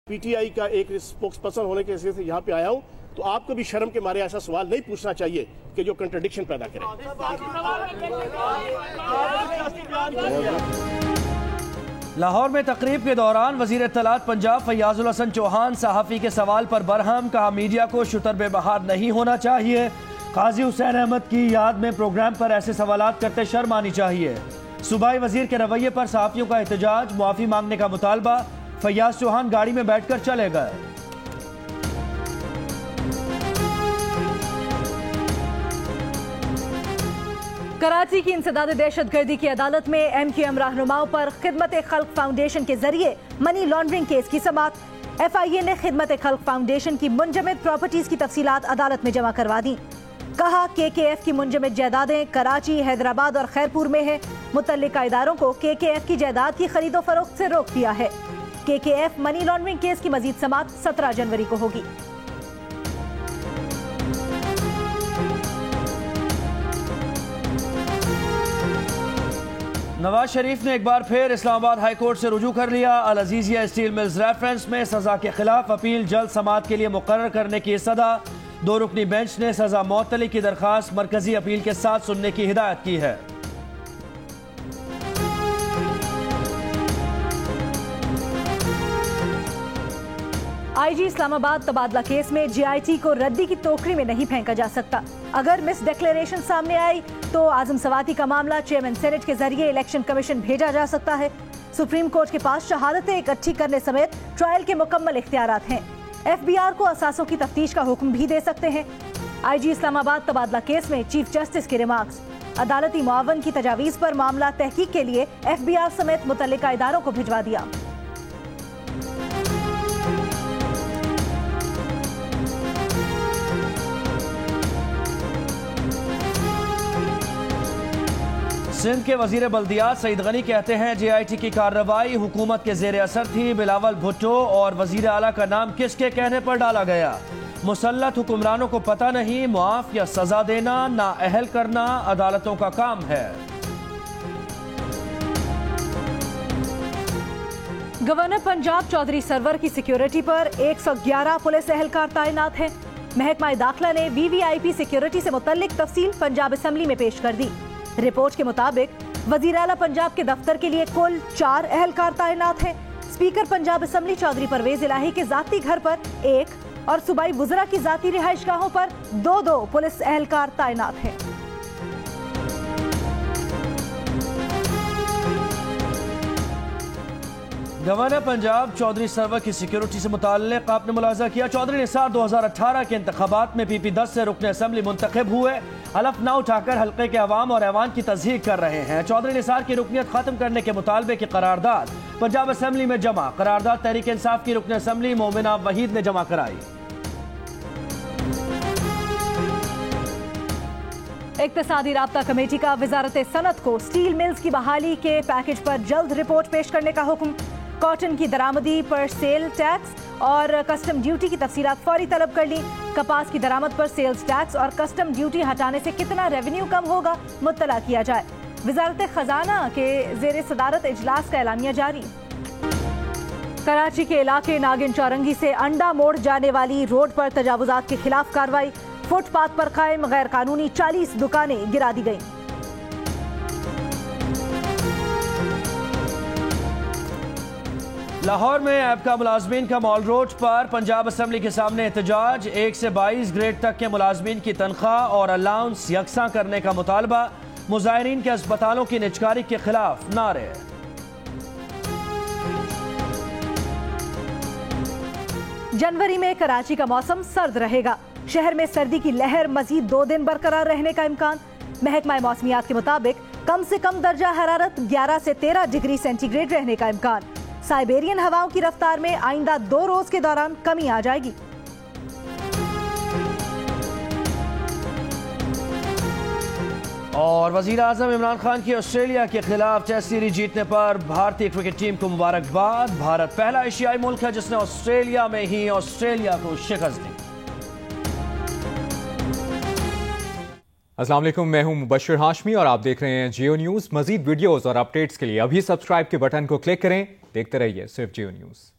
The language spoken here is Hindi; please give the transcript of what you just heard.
पीटीआई का एक स्पोक्स पर्सन होने के हिसाब से यहाँ पे आया हूँ, तो आपको भी शर्म के मारे ऐसा सवाल नहीं पूछना चाहिए कि जो कंट्रडिक्शन पैदा करे। लाहौर में तकरीब के दौरान वजीर इत्तलात पंजाब फैयाजुल हसन चौहान सहाफ़ी के सवाल पर बरहम, कहा मीडिया को शुतर बेबहार नहीं होना चाहिए। काजी हुसैन अहमद की याद में प्रोग्राम पर ऐसे सवालात करते शर्म आनी चाहिए। सूबाई वजीर के रवैये पर सहाफ़ियों का एहतजाज, मुआफ़ी मांगने का मुतालबा। फैयाज चौहान गाड़ी में बैठकर चले गए। कराची की इंसदाद दहशतगर्दी की अदालत में MQM रहनुमाओं पर खिदमत खल्क फाउंडेशन के जरिए मनी लॉन्ड्रिंग केस की समाअत। FIA ने खिदमत खल्क फाउंडेशन की मुंजमद प्रॉपर्टीज की तफसीलात अदालत में जमा करवा दी। कहा KKF की मुंजमद जायदादें कराची, हैदराबाद और खैरपुर में है। मुतल्लिका इदारों को KKF की जायदाद की खरीदो फरोख्त से रोक दिया है। KKF मनी लॉन्ड्रिंग केस की मजीद समाअत 17 जनवरी को होगी। नवाज शरीफ ने एक बार फिर इस्लामाबाद हाई कोर्ट से रुजू कर लिया। अल अजीजिया स्टील मिल्स रेफरेंस में सजा के खिलाफ अपील जल्द समाअत के लिए मुकर्रर करने की सदा। 2 रुकनी बेंच ने सजा मुअत्तली की दरखास्त मरकजी अपील के साथ सुनने की हिदायत की है। IG इस्लामाबाद तबादला केस में GIT को रद्दी की टोकरी में नहीं फेंका जा सकता। अगर मिस डिक्लेरेशन सामने आई तो आजम सवाती का मामला चेयरमैन सेनेट के जरिए इलेक्शन कमीशन भेजा जा सकता है। सुप्रीम कोर्ट के पास शहादतें इकट्ठी करने समेत ट्रायल के मुकम्मल इख्तियारात हैं। FBR को असासों की तफ्तीश का हुक्म भी दे सकते हैं। IG इस्लामाबाद तबादला केस में चीफ जस्टिस के रिमार्क्स, अदालती मुआवन की तजावीज़ पर मामला तहकीक के लिए FBR समेत मुतल्लिका इदारों को भिजवा दिया। सिंध के वजीर बल्दियात सईद गनी कहते हैं JIT की कार्रवाई हुकूमत के जेर असर थी। बिलावल भुट्टो और वजीर आला का नाम किसके कहने पर डाला गया? मुसल्लत हुक्मरानों को पता नहीं, मुआफ या सजा देना नाअहल करना अदालतों का काम है। गवर्नर पंजाब चौधरी सरवर की सिक्योरिटी पर 111 पुलिस एहलकार तैनात हैं। महकमा दाखिला ने VVIP सिक्योरिटी से मुतल्लिक तफसील पंजाब असम्बली में पेश कर दी। रिपोर्ट के मुताबिक वजीर आला पंजाब के दफ्तर के लिए कुल 4 एहलकार तैनात हैं। स्पीकर पंजाब असम्बली चौधरी परवेज इलाही के जाती घर पर 1 और सूबाई वुज़रा की जाती रिहाइशगाहों पर 2-2 पुलिस एहलकार तैनात हैं। गवर्नर पंजाब चौधरी सरवर की सिक्योरिटी से मुताल्लिक आपने मुलाजा किया। चौधरी निसार 2018 के इंतखाबात में PP10 से रुकने असम्बली मुंतखब हुए। हलफ ना उठाकर हल्के के अवाम और ऐवान की तस्दीक कर रहे हैं। चौधरी निसार की रुकनियत खत्म करने के मुतालबे की करारदाद पंजाब असम्बली में जमा। करारदाद तहरीक इंसाफ की रुकन असम्बली मोमिना वहीद ने जमा कराई। इक्तिसादी राब्ता कमेटी का वजारत सनत को स्टील मिल्स की बहाली के पैकेज पर जल्द रिपोर्ट पेश करने का हुक्म। कॉटन की दरामदी पर सेल टैक्स और कस्टम ड्यूटी की तफसीलात फौरी तलब कर ली। कपास की दरामद पर सेल्स टैक्स और कस्टम ड्यूटी हटाने से कितना रेवेन्यू कम होगा मुत्तला किया जाए। वजारत खजाना के जेर सदारत इजलास का एलानिया जारी। कराची के इलाके नागिन चौरंगी से अंडा मोड़ जाने वाली रोड पर तजावुजात के खिलाफ कार्रवाई। फुटपाथ पर कायम गैर कानूनी 40 दुकानें गिरा दी गईं। लाहौर में ऐबका मुलाजमीन का मॉल रोड पर पंजाब असम्बली के सामने एहतजाज। 1 से 22 ग्रेड तक के मुलाजमीन की तनख्वाह और अलाउंस यकसा करने का मुतालबा। मुजाहिरीन के अस्पतालों की निजकारी के खिलाफ नारे। जनवरी में कराची का मौसम सर्द रहेगा। शहर में सर्दी की लहर मजीद 2 दिन बरकरार रहने का इम्कान। महकमा मौसमियात के मुताबिक कम से कम दर्जा हरारत 11 से 13 डिग्री सेंटीग्रेड रहने का इम्कान। साइबेरियन हवाओं की रफ्तार में आइंदा 2 रोज के दौरान कमी आ जाएगी। और वजीर आजम इमरान खान की ऑस्ट्रेलिया के खिलाफ टेस्ट सीरीज जीतने पर भारतीय क्रिकेट टीम को मुबारकबाद। भारत पहला एशियाई मुल्क है जिसने ऑस्ट्रेलिया में ही ऑस्ट्रेलिया को शिकस्त दी। अस्सलाम वालेकुम, मैं हूं मुबश्शिर हाशमी और आप देख रहे हैं जियो न्यूज़। मजीद वीडियोस और अपडेट्स के लिए अभी सब्सक्राइब के बटन को क्लिक करें। देखते रहिए सिर्फ जियो न्यूज़।